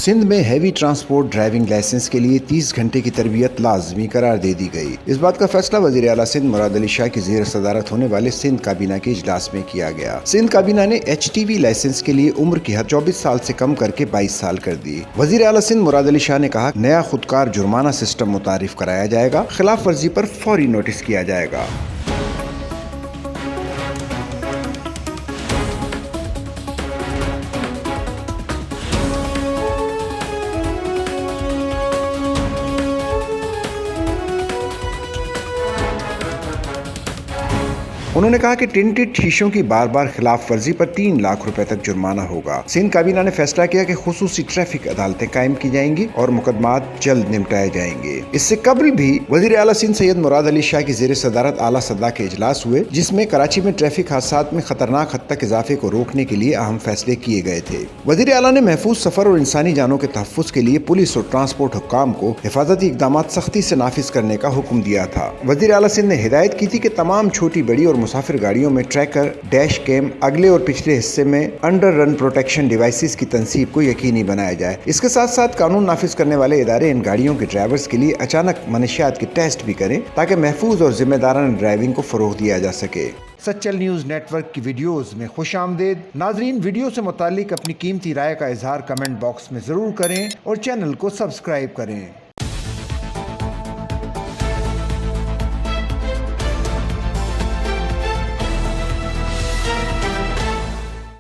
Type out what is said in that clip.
سندھ میں heavy transport driving licence کے لیے 30 گھنٹے کی تربیت لازمی قرار دے دی گئی۔ اس بات کا فیصلہ وزیر اعلیٰ سندھ مراد علی شاہ کی زیر صدارت ہونے والے سندھ کابینہ کے اجلاس میں کیا گیا۔ سندھ کابینہ نے HTV لائسنس کے لیے عمر کی حد 24 سال سے کم کر کے 22 سال کر دی۔ وزیر اعلیٰ سندھ مراد علی شاہ نے کہا نیا خودکار جرمانہ سسٹم متعارف کرایا جائے گا، خلاف ورزی پر فوری نوٹس کیا جائے گا۔ انہوں نے کہا کہ ٹنٹڈ شیشوں کی بار بار خلاف ورزی پر 3 لاکھ روپے تک جرمانہ ہوگا۔ سندھ کابینہ نے فیصلہ کیا کہ خصوصی ٹریفک عدالتیں قائم کی جائیں گی اور مقدمات جلد نمٹائے جائیں گے۔ اس سے قبل بھی وزیر اعلیٰ سندھ سید مراد علی شاہ کی زیر صدارت اعلیٰ سطح کے اجلاس ہوئے، جس میں کراچی میں ٹریفک حادثات میں خطرناک حد تک اضافے کو روکنے کے لیے اہم فیصلے کیے گئے تھے۔ وزیر اعلیٰ نے محفوظ سفر اور انسانی جانوں کے تحفظ کے لیے پولیس اور ٹرانسپورٹ حکام کو حفاظتی اقدامات سختی سے نافذ کرنے کا حکم دیا تھا۔ وزیر اعلیٰ سندھ نے ہدایت کی تھی کہ تمام چھوٹی بڑی اور مسافر گاڑیوں میں ٹریکر، ڈیش کیم، اگلے اور پچھلے حصے میں انڈر رن پروٹیکشن ڈیوائسز کی تنصیب کو یقینی بنایا جائے۔ اس کے ساتھ ساتھ قانون نافذ کرنے والے ادارے ان گاڑیوں کے ڈرائیورز کے لیے اچانک منشیات کے ٹیسٹ بھی کریں تاکہ محفوظ اور ذمہ دارانہ ڈرائیونگ کو فروغ دیا جا سکے۔ سچل نیوز نیٹ ورک کی ویڈیوز میں خوش آمدید۔ ناظرین، ویڈیو سے متعلق اپنی قیمتی رائے کا اظہار کمنٹ باکس میں ضرور کریں اور چینل کو سبسکرائب کریں۔